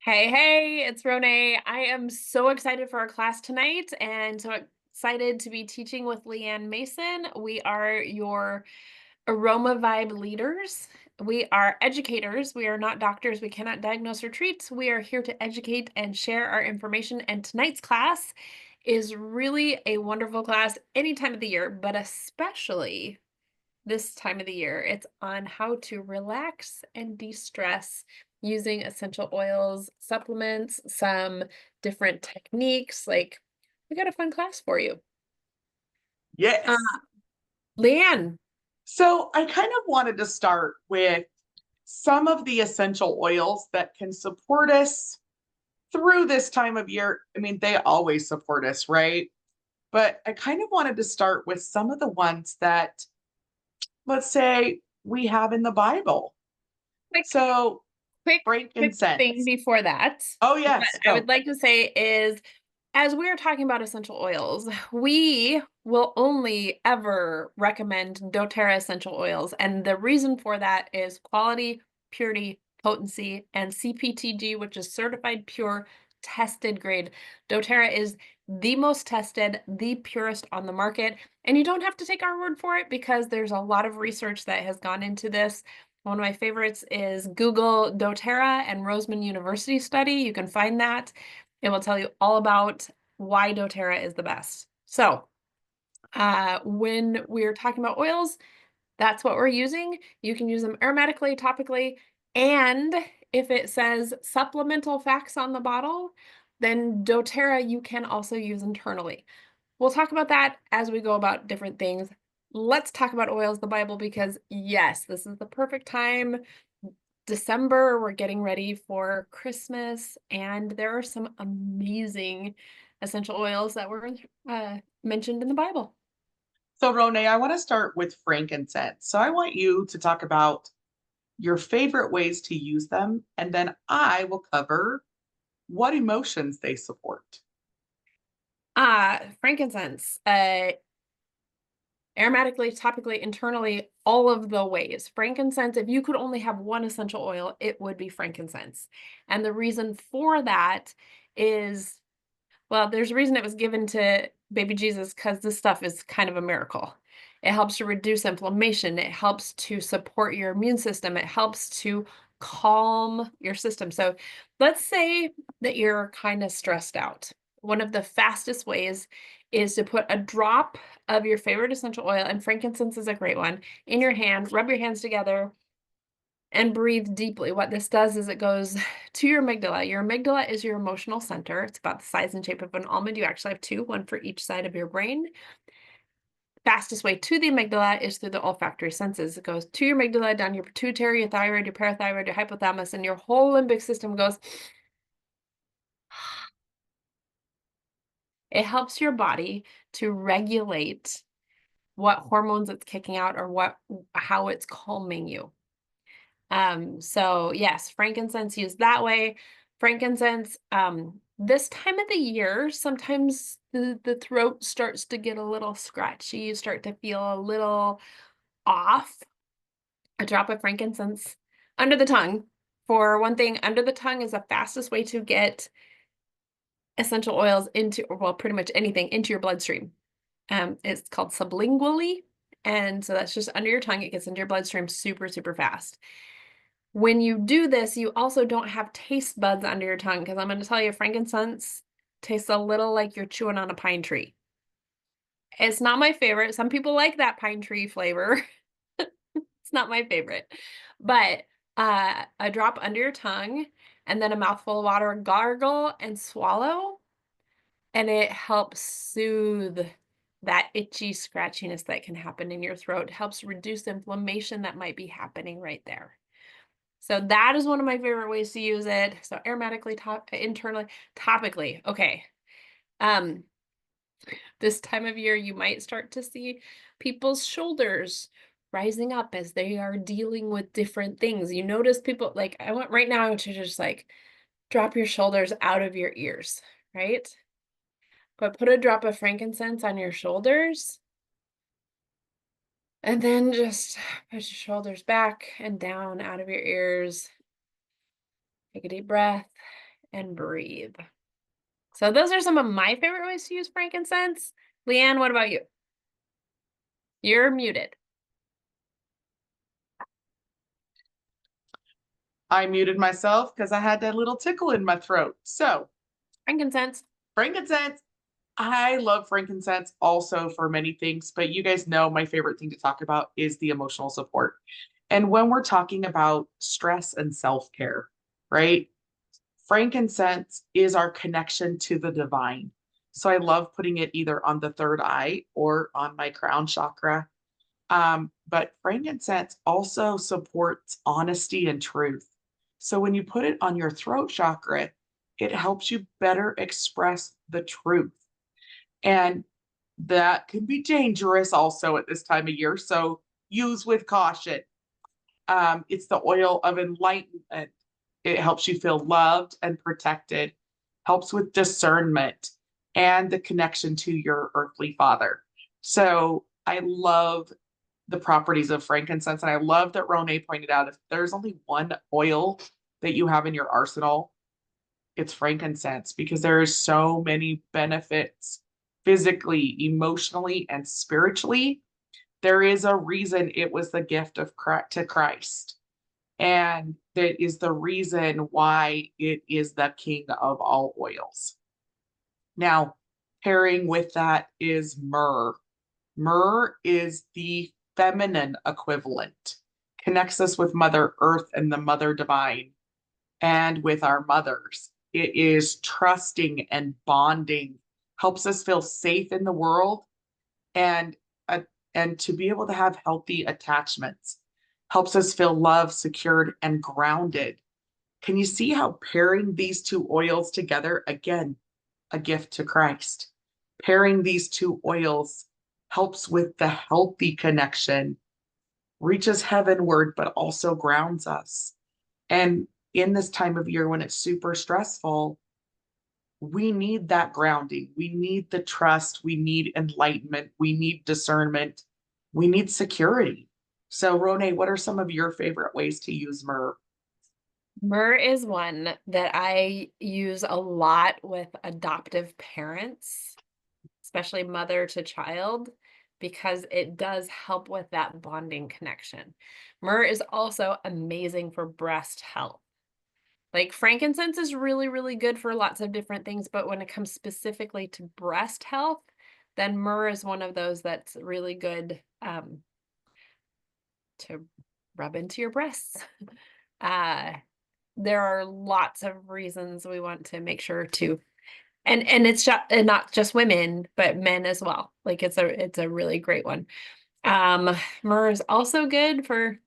Hey, it's Renee. I am so excited for our class tonight and so excited to be teaching with Leanne Mason. We are your AromaVibe leaders. We are educators. We are not doctors. We cannot diagnose or treat. We are here to educate and share our information. And tonight's class is really a wonderful class any time of the year, but especially this time of the year. It's on how to relax and de-stress using essential oils, supplements, some different techniques. Like, we got a fun class for you. Uh, Yes. Leanne, So I kind of wanted to start with some of the essential oils that can support us through this time of year. I mean, they always support us, right? But I kind of wanted to start with some of the ones that, let's say, we have in the Bible. quick, So, quick, quick thing frankincense. before that. Oh, What yes, I would go. like to say is, as we are talking about essential oils, we will only ever recommend doTERRA essential oils. And the reason for that is quality, purity, potency, and CPTG, which is certified pure, tested grade. doTERRA is the most tested, the purest on the market. And you don't have to take our word for it because there's a lot of research that has gone into this. One of my favorites is Google doTERRA and Roseman University study. You can find that. It will tell you all about why doTERRA is the best. So when we're talking about oils, that's what we're using. You can use them aromatically, topically, and if it says supplemental facts on the bottle, then doTERRA you can also use internally. We'll talk about that as we go about different things. Let's talk about oils, the Bible, because yes, this is the perfect time. December, we're getting ready for Christmas, and there are some amazing essential oils that were mentioned in the Bible. So, Rone, I want to start with frankincense. So, I want you to talk about your favorite ways to use them, and then I will cover what emotions they support. Frankincense, aromatically, topically, internally, all of the ways. Frankincense, if you could only have one essential oil, it would be frankincense. And the reason for that is, well, there's a reason it was given to baby Jesus because this stuff is kind of a miracle. It helps to reduce inflammation. It helps to support your immune system. It helps to calm your system. So let's say that you're kind of stressed out. One of the fastest ways is to put a drop of your favorite essential oil, and frankincense is a great one, in your hand, rub your hands together, and breathe deeply. What this does is it goes to your amygdala. Your amygdala is your emotional center. It's about the size and shape of an almond. You actually have two, one for each side of your brain. Fastest way to the amygdala is through the olfactory senses. It goes to your amygdala, down your pituitary, your thyroid, your parathyroid, your hypothalamus, and your whole limbic system goes. It helps your body to regulate what hormones it's kicking out or how it's calming you. So yes, frankincense used that way. Frankincense, this time of the year, sometimes the throat starts to get a little scratchy. You start to feel a little off. A drop of frankincense under the tongue. For one thing, under the tongue is the fastest way to get essential oils into, or well, pretty much anything into your bloodstream. It's called sublingually. And so that's just under your tongue. It gets into your bloodstream super, super fast. When you do this, you also don't have taste buds under your tongue because I'm going to tell you, frankincense tastes a little like you're chewing on a pine tree. It's not my favorite. Some people like that pine tree flavor. It's not my favorite. But a drop under your tongue and then a mouthful of water, gargle and swallow, and it helps soothe that itchy scratchiness that can happen in your throat. It helps reduce inflammation that might be happening right there. So that is one of my favorite ways to use it. So aromatically, internally, topically. Okay. Um, this time of year, you might start to see people's shoulders rising up as they are dealing with different things. You notice people like I want right now to just like drop your shoulders out of your ears, right? But put a drop of frankincense on your shoulders and then just push your shoulders back and down out of your ears. Take a deep breath. and breathe. So those are some of my favorite ways to use frankincense. Leanne, what about you? You're muted. I muted myself because I had that little tickle in my throat. So, Frankincense. frankincense. I love frankincense also for many things, but you guys know my favorite thing to talk about is the emotional support. And when we're talking about stress and self care, right? Frankincense is our connection to the divine. So I love putting it either on the third eye or on my crown chakra. But frankincense also supports honesty and truth. So when you put it on your throat chakra, it helps you better express the truth. And that can be dangerous also at this time of year. So use with caution. It's the oil of enlightenment. It helps you feel loved and protected, helps with discernment and the connection to your earthly father. So I love the properties of frankincense. And I love that Rone pointed out if there's only one oil that you have in your arsenal, it's frankincense because there are so many benefits physically, emotionally, and spiritually. There is a reason it was the gift of Christ, to Christ. And that is the reason why it is the king of all oils. Now, pairing with that is myrrh. Myrrh is the feminine equivalent, connects us with Mother Earth and the Mother Divine and with our mothers. It is trusting and bonding, helps us feel safe in the world and uh, and to be able to have healthy attachments, helps us feel loved, secured, and grounded. Can you see how pairing these two oils together, again, a gift to Christ, pairing these two oils helps with the healthy connection, reaches heavenward, but also grounds us. And in this time of year when it's super stressful, we need that grounding. We need the trust. We need enlightenment. We need discernment. We need security. So, Rone, what are some of your favorite ways to use myrrh? Myrrh is one that I use a lot with adoptive parents, especially mother to child, because it does help with that bonding connection. Myrrh is also amazing for breast health. Like frankincense is really, really good for lots of different things, but when it comes specifically to breast health, then myrrh is one of those that's really good to rub into your breasts. Uh, there are lots of reasons we want to make sure to, and it's and not just women, but men as well. Like it's a really great one. Myrrh is also good for,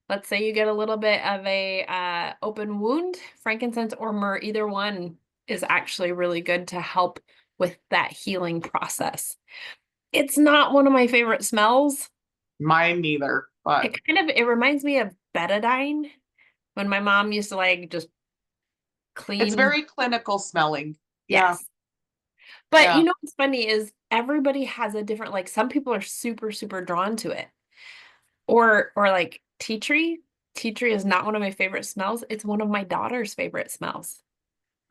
let's say you get a little bit of a open wound, frankincense or myrrh, either one is actually really good to help with that healing process. It's not one of my favorite smells. Mine neither, but It reminds me of betadine when my mom used to like just it's clean. very clinical smelling. Yeah, Yes. But you yeah. know what's funny is everybody has a different, like some people are super, super drawn to it. Or like tea tree. Tea tree is not one of my favorite smells. It's one of my daughter's favorite smells.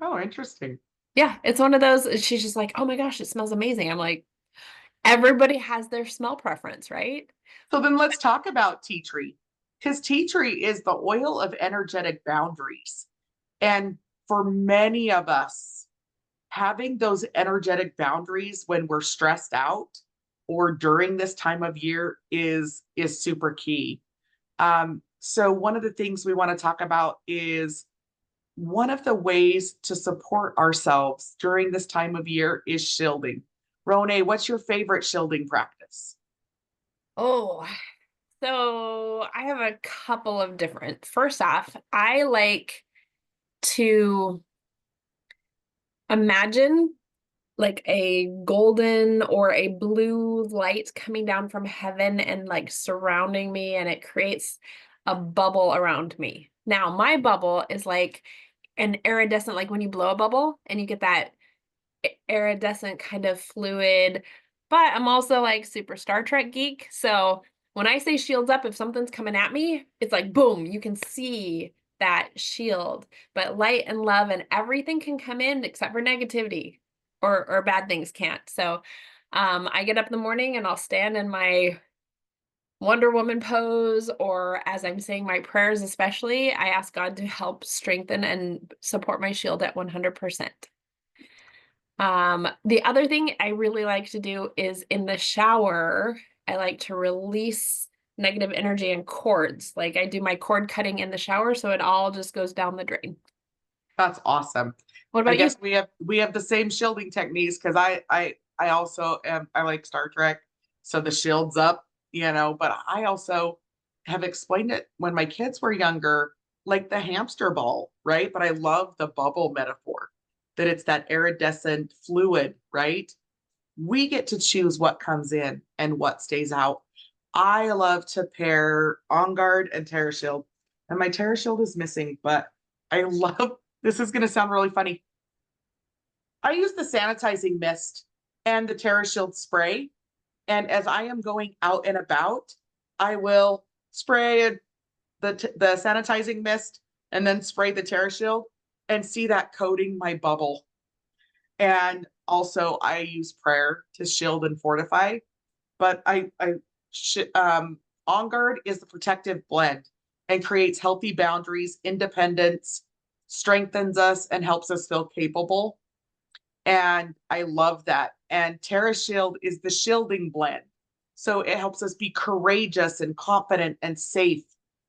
Oh, interesting. Yeah, it's one of those. She's just like, oh my gosh, it smells amazing. I'm like, everybody has their smell preference, right? So then let's talk about tea tree because tea tree is the oil of energetic boundaries. And for many of us, having those energetic boundaries when we're stressed out or during this time of year is super key. So one of the things we want to talk about is one of the ways to support ourselves during this time of year is shielding. Rone, what's your favorite shielding practice? Oh, so I have a couple of different. First off, I like to imagine like a golden or a blue light coming down from heaven and like surrounding me, and it creates a bubble around me. Now, my bubble is like an iridescent, like when you blow a bubble and you get that iridescent kind of fluid. But I'm also like super Star Trek geek. So when I say shields up, if something's coming at me, it's like boom, you can see that shield. But light and love and everything can come in except for negativity, or bad things can't. So I get up in the morning and I'll stand in my Wonder Woman pose, or as I'm saying my prayers, especially, I ask God to help strengthen and support my shield at 100%. The other thing I really like to do is in the shower, I like to release negative energy and cords. Like I do my cord cutting in the shower, so it all just goes down the drain. That's awesome. What I about you? guess we have the same shielding techniques because I also am I like Star Trek, so the shield's up, but I also have explained it when my kids were younger, like the hamster ball, right? But I love the bubble metaphor, that it's that iridescent fluid, right? We get to choose what comes in and what stays out. I love to pair On Guard and Terra Shield, and my Terra Shield is missing, but I love this is going to sound really funny. I use the sanitizing mist and the Terra Shield spray. And as I am going out and about, I will spray the sanitizing mist and then spray the Terra Shield and see that coating my bubble. And also, I use prayer to shield and fortify. But On Guard is the protective blend and creates healthy boundaries, independence, strengthens us, and helps us feel capable. And I love that. And Terra Shield is the shielding blend. So it helps us be courageous and confident and safe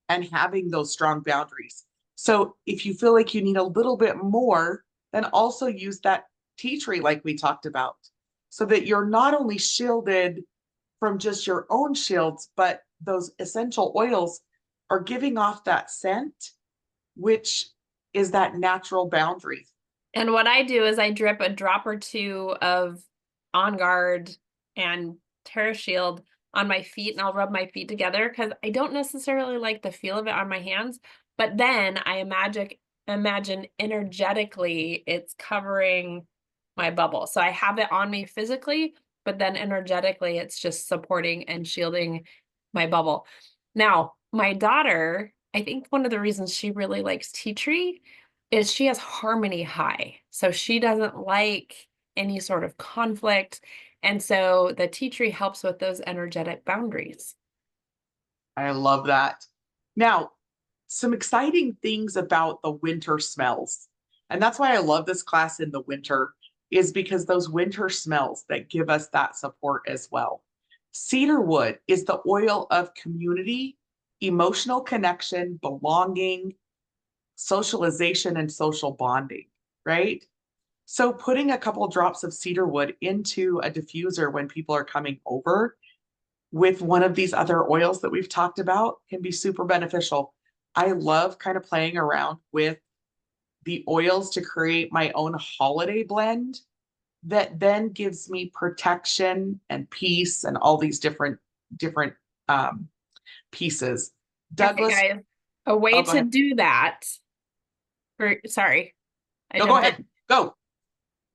and having those strong boundaries. So if you feel like you need a little bit more, then also use that tea tree like we talked about, so that you're not only shielded from just your own shields, but those essential oils are giving off that scent, which is that natural boundary. And what I do is I drip a drop or two of On Guard and Terra Shield on my feet, and I'll rub my feet together because I don't necessarily like the feel of it on my hands. But then I imagine energetically it's covering my bubble. So I have it on me physically, but then energetically it's just supporting and shielding my bubble. Now, my daughter, I think one of the reasons she really likes tea tree is she has harmony high. So she doesn't like any sort of conflict. And so the tea tree helps with those energetic boundaries. I love that. Now, some exciting things about the winter smells. And that's why I love this class in the winter, is because those winter smells that give us that support as well. Cedar wood is the oil of community, emotional connection, belonging, socialization, and social bonding, right? So putting a couple drops of cedar wood into a diffuser when people are coming over with one of these other oils that we've talked about can be super beneficial. I love kind of playing around with the oils to create my own holiday blend that then gives me protection and peace and all these different um, pieces. Okay, Douglas, guys, a way oh, go to ahead. do that, or sorry, I No, go jumped in. ahead. Go.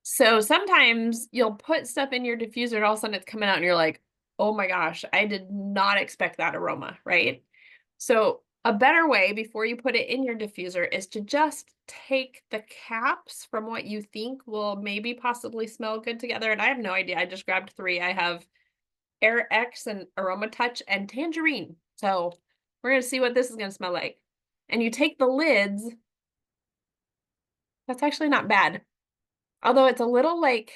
So sometimes you'll put stuff in your diffuser and all of a sudden it's coming out and you're like, oh my gosh, I did not expect that aroma, right? So a better way before you put it in your diffuser is to just take the caps from what you think will maybe possibly smell good together. And I have no idea. I just grabbed three. I have Air X and Aroma Touch and Tangerine. So we're going to see what this is going to smell like. And you take the lids. That's actually not bad. Although it's a little like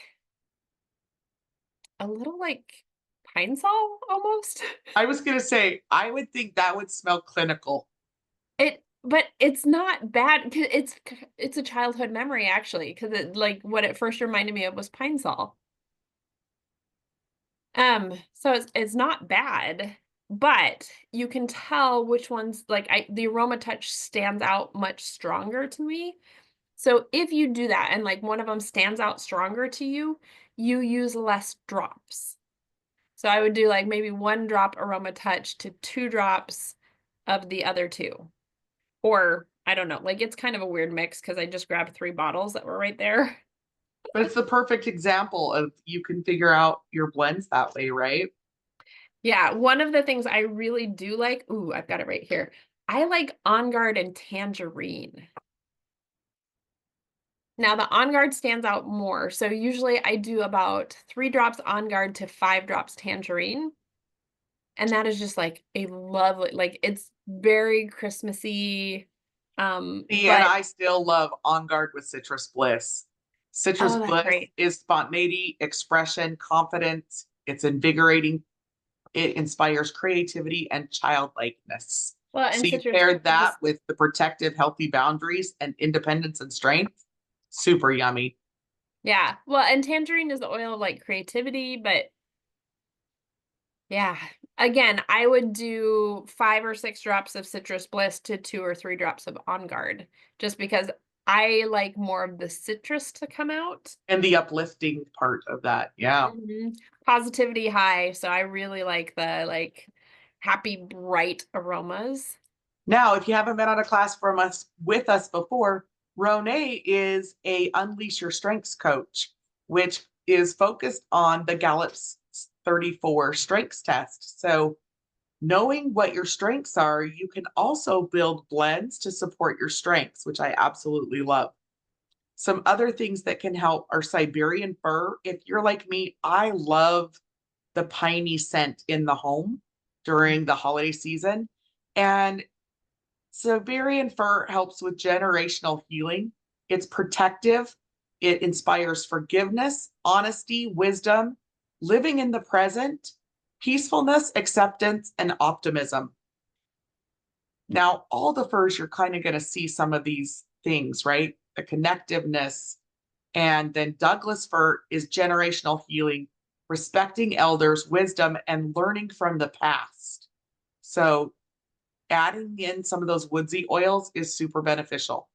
pine sol almost. I was gonna say, I would think that would smell clinical. But it's not bad because it's a childhood memory actually, because it like what it first reminded me of was pine sol. So it's not bad, but you can tell which ones like the Aroma Touch stands out much stronger to me. So if you do that and like one of them stands out stronger to you, you use less drops. So I would do like maybe 1 drop Aroma Touch to 2 drops of the other two. Or I don't know, like it's kind of a weird mix because I just grabbed 3 bottles that were right there. But it's the perfect example of you can figure out your blends that way, right? Yeah, one of the things I really do like, ooh, I've got it right here. I like On Guard and Tangerine. Now the On Guard stands out more. So usually I do about 3 drops On Guard to 5 drops Tangerine. And that is just like a lovely, like it's very Christmassy. See, and But I still love On Guard with Citrus Bliss. Citrus oh, that's Bliss great. is spontaneity, expression, confidence. It's invigorating. It inspires creativity and childlikeness. Well, and So you citrus pair that just with the protective, healthy boundaries and independence and strength. Super yummy. yeah. Well, and tangerine is the oil of like creativity, but yeah. Again, I would do 5 or 6 drops of Citrus Bliss to 2 or 3 drops of On Guard, just because I like more of the citrus to come out. And the uplifting part of that. Yeah. Mhm. Positivity high, so I really like the like happy, bright aromas. Now, if you haven't been on a class from us with us before, Ronay is a Unleash Your Strengths coach, which is focused on the Gallup's 34 strengths test. So, knowing what your strengths are, you can also build blends to support your strengths, which I absolutely love. Some other things that can help are Siberian fir. If you're like me, I love the piney scent in the home during the holiday season. And Siberian fir helps with generational healing. It's protective. It inspires forgiveness, honesty, wisdom, living in the present, peacefulness, acceptance, and optimism. Now, all the firs, you're kind of going to see some of these things, right? The connectiveness. And then Douglas fir is generational healing, respecting elders, wisdom, and learning from the past. So adding in some of those woodsy oils is super beneficial.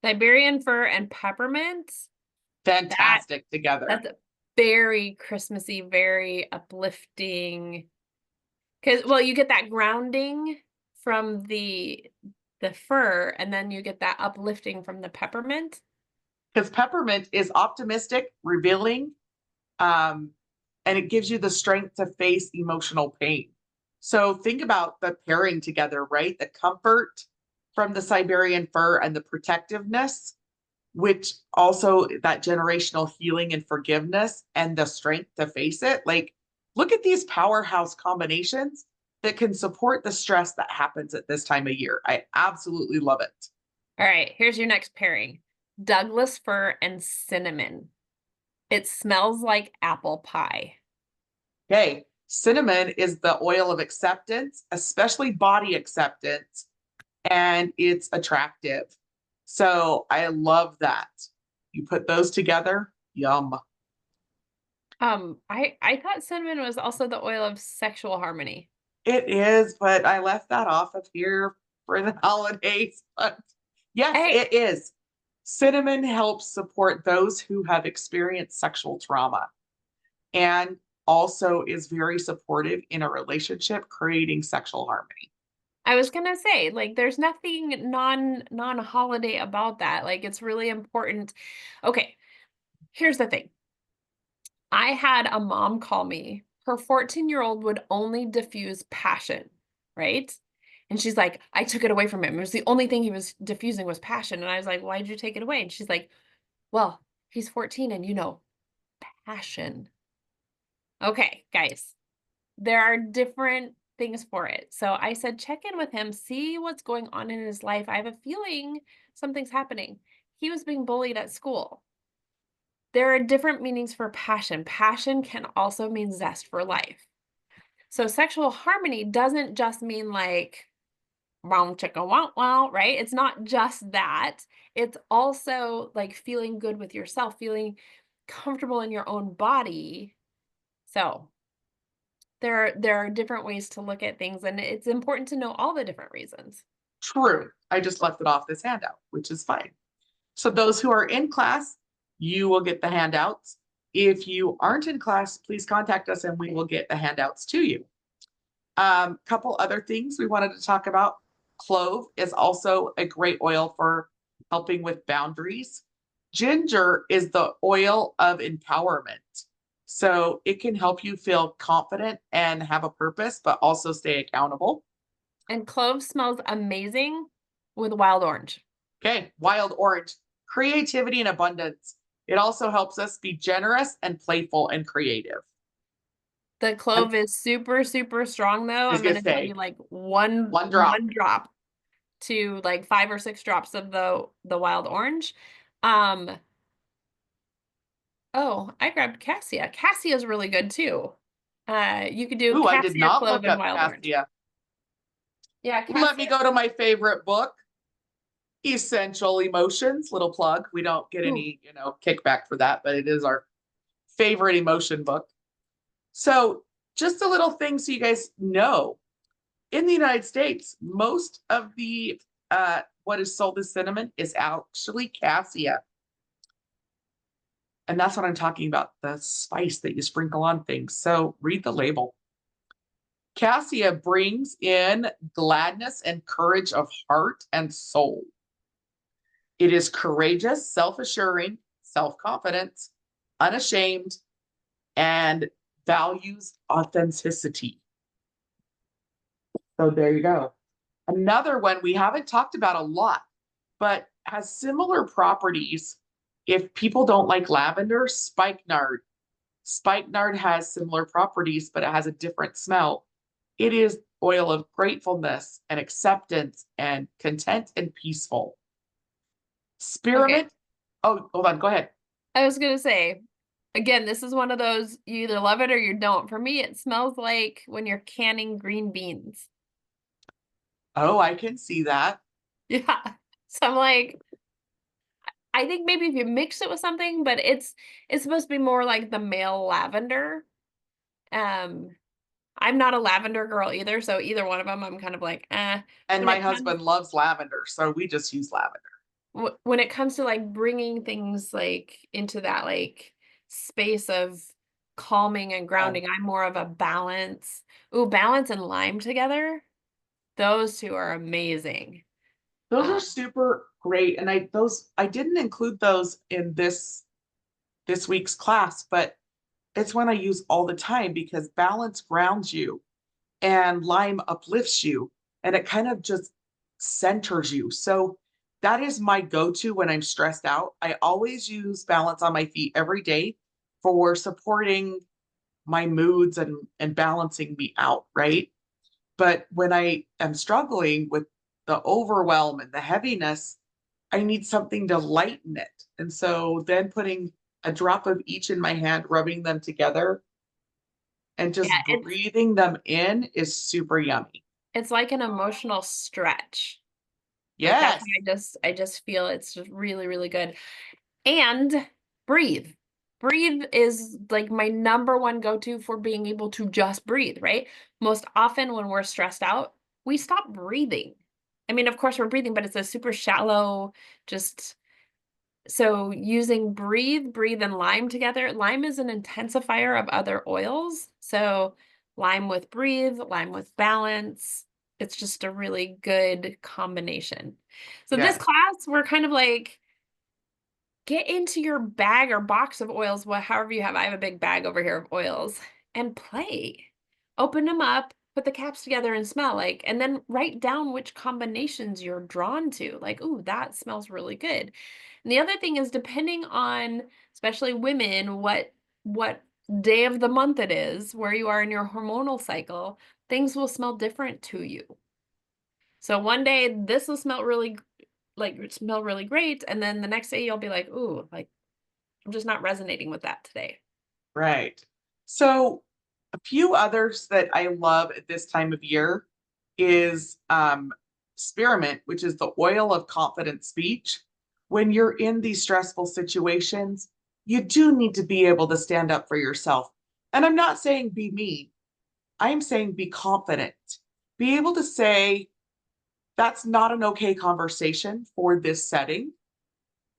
Siberian fir and peppermint, that Fantastic together. that's very Christmassy, very uplifting. Because well, you get that grounding from the fir, and then you get that uplifting from the peppermint. Because peppermint is optimistic, revealing, um, and it gives you the strength to face emotional pain. So think about the pairing together, right? The comfort from the Siberian fir and the protectiveness, which also that generational healing and forgiveness and the strength to face it. Like, look at these powerhouse combinations that can support the stress that happens at this time of year. I absolutely love it. All right, here's your next pairing. Douglas fir and cinnamon. It smells like apple pie. Okay. Cinnamon is the oil of acceptance, especially body acceptance, and it's attractive. So I love that. You put those together, yum. I thought cinnamon was also the oil of sexual harmony. It is, but I left that off of here for the holidays. But yes, Hey, it is. Cinnamon helps support those who have experienced sexual trauma and also is very supportive in a relationship, creating sexual harmony. I was gonna say, like, there's nothing non-holiday about that. Like, it's really important. Okay, here's the thing. I had a mom call me. Her 14-year-old would only diffuse passion, right? And she's like, I took it away from him. It was the only thing he was diffusing was passion. And I was like, why did you take it away? And she's like, well, he's 14 and passion. Okay, guys, there are different things for it. So I said, check in with him, see what's going on in his life. I have a feeling something's happening. He was being bullied at school. There are different meanings for passion. Passion can also mean zest for life. So sexual harmony doesn't just mean like wow chicka wow wow, right? It's not just that. It's also like feeling good with yourself, feeling comfortable in your own body. So there are different ways to look at things, and it's important to know all the different reasons. True. I just left it off this handout, which is fine. So those who are in class, you will get the handouts. If you aren't in class, please contact us and we will get the handouts to you. Couple other things we wanted to talk about. Clove is also a great oil for helping with boundaries. Ginger is the oil of empowerment. So it can help you feel confident and have a purpose, but also stay accountable. And clove smells amazing with wild orange. Okay, wild orange, creativity and abundance. It also helps us be generous and playful and creative. The I'm clove is super, super strong though. just I'm gonna gonna tell say you like one one drop. one drop to like 5 or 6 drops of the wild orange. Um, oh, I grabbed cassia. Cassia is really good too. You could do Ooh, I did cassia, not clove, look and up wild orange. cassia. Yeah, Let me cassia. go to my favorite book, Essential Emotions. Little plug. We don't get Ooh, any, kickback for that, but it is our favorite emotion book. So, just a little thing so you guys know. In the United States, most of the what is sold as cinnamon is actually cassia. And that's what I'm talking about, the spice that you sprinkle on things. So read the label. Cassia brings in gladness and courage of heart and soul. It is courageous, self assuring, self confidence, unashamed, and values authenticity. So there you go. Another one we haven't talked about a lot, but has similar properties. If people don't like lavender, spikenard. Spikenard has similar properties, but it has a different smell. It is oil of gratefulness and acceptance and content and peaceful. okay. Spearmint. Oh, hold on. Go ahead. I was gonna say, again, this is one of those you either love it or you don't. For me, it smells like when you're canning green beans. Oh, I can see that. Yeah. So I'm like, I think maybe if you mix it with something, but it's supposed to be more like the male lavender. Um, I'm not a lavender girl either, so either one of them, I'm kind of like, eh. And When my it comes husband loves lavender, so we just use lavender. when it comes to like bringing things like into that like space of calming and Oh, grounding, I'm more of a balance. Ooh, balance and lime together. Those two are amazing. those are Um, super great. And I didn't include those in this week's class, but it's one I use all the time because balance grounds you and lime uplifts you and it kind of just centers you. So that is my go-to when I'm stressed out. I always use balance on my feet every day for supporting my moods and balancing me out, right? But when I am struggling with the overwhelm and the heaviness, I need something to lighten it. And so then putting a drop of each in my hand, rubbing them together and yeah, just breathing them in is super yummy. it's like an emotional stretch. Like that's Yes. why I just feel it's just really, really good. And breathe. Breathe is like my number one go-to for being able to just breathe, right? Most often when we're stressed out, we stop breathing. I mean, of course we're breathing, but it's a super shallow, just so using breathe and lime together. Lime is an intensifier of other oils. So lime with breathe, lime with balance. It's just a really good combination. So this Yes. class, we're kind of like, get into your bag or box of oils, however you have. I have a big bag over here of oils and play. Open them up, put the caps together and smell like, and then write down which combinations you're drawn to. Like, ooh, that smells really good. And the other thing is depending on, especially women, what day of the month it is, where you are in your hormonal cycle, things will smell different to you. So one day this will smell really great, and then the next day you'll be like, "Ooh, like I'm just not resonating with that today." Right. So a few others that I love at this time of year is spearmint, which is the oil of confident speech. When you're in these stressful situations, you do need to be able to stand up for yourself. And I'm not saying be mean, I'm saying be confident. Be able to say, that's not an okay conversation for this setting,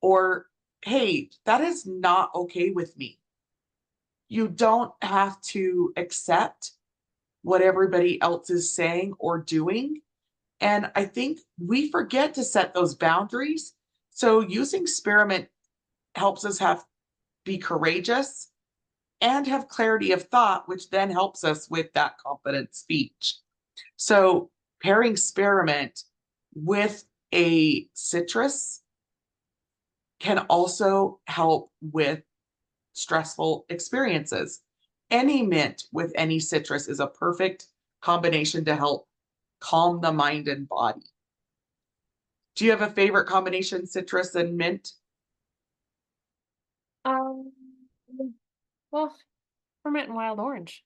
or hey, that is not okay with me. You don't have to accept what everybody else is saying or doing. And I think we forget to set those boundaries. So using spearmint helps us have be courageous and have clarity of thought, which then helps us with that confident speech. So pairing spearmint with a citrus can also help with stressful experiences. Any mint with any citrus is a perfect combination to help calm the mind and body. Do you have a favorite combination, citrus and mint? Um, well, peppermint and wild orange.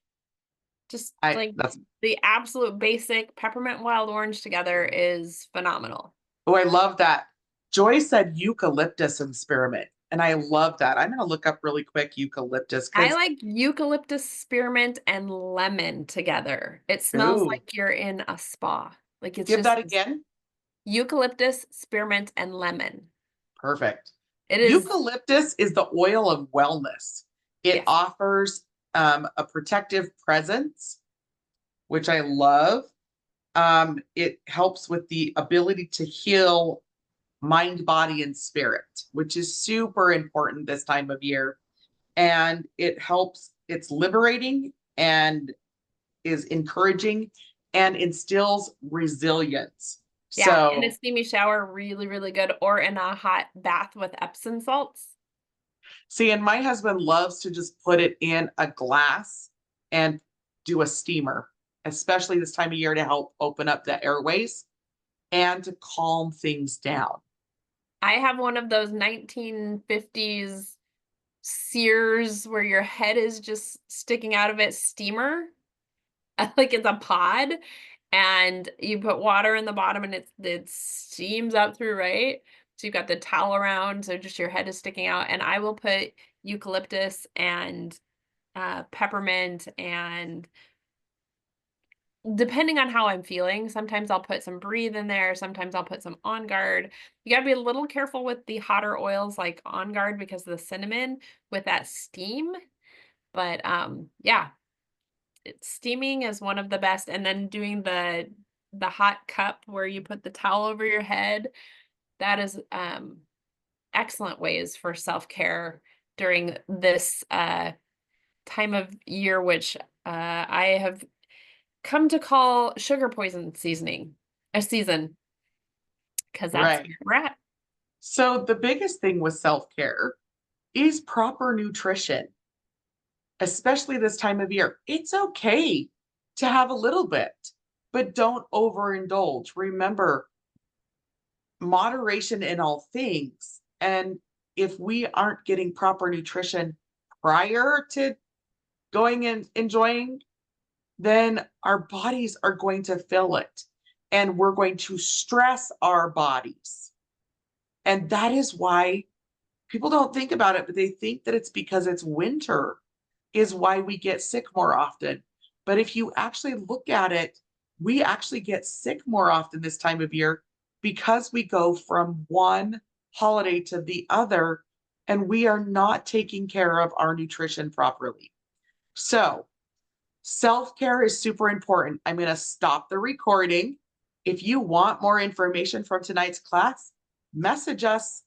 Just I like that's the absolute basic peppermint and wild orange together is phenomenal. Oh, I love that. Joy said eucalyptus and spearmint, and I love that. I'm going to look up really quick eucalyptus I because, like eucalyptus, spearmint, and lemon together. It smells ooh, like you're in a spa. Like it's give just that again. eucalyptus, spearmint, and lemon. Perfect. It is, Eucalyptus is the oil of wellness. It yes. offers a protective presence, which I love. It helps with the ability to heal mind, body, and spirit, which is super important this time of year. And it helps, it's liberating and is encouraging and instills resilience. Yeah, in a So, steamy shower, really, really good, or in a hot bath with Epsom salts. see, and my husband loves to just put it in a glass and do a steamer, especially this time of year to help open up the airways and to calm things down. I have one of those 1950s Sears where your head is just sticking out of it steamer. Like it's a pod, and you put water in the bottom and it steams up through, right? So you've got the towel around, so just your head is sticking out, and I will put eucalyptus and peppermint, and depending on how I'm feeling, sometimes I'll put some breathe in there, sometimes I'll put some on guard. You got to be a little careful with the hotter oils like on guard because of the cinnamon with that steam. But yeah, steaming is one of the best, and then doing the hot cup where you put the towel over your head, that is excellent ways for self-care during this time of year, which I have come to call sugar poison seasoning a season, because that's Right. where we're at. So, the biggest thing with self care is proper nutrition, especially this time of year. It's okay to have a little bit, but don't overindulge. Remember, moderation in all things. And if we aren't getting proper nutrition prior to going and enjoying, then our bodies are going to feel it and we're going to stress our bodies. And that is why people don't think about it, but they think that it's because it's winter is why we get sick more often. But if you actually look at it, we actually get sick more often this time of year because we go from one holiday to the other and we are not taking care of our nutrition properly. So, self care is super important. I'm going to stop the recording. If you want more information from tonight's class, message us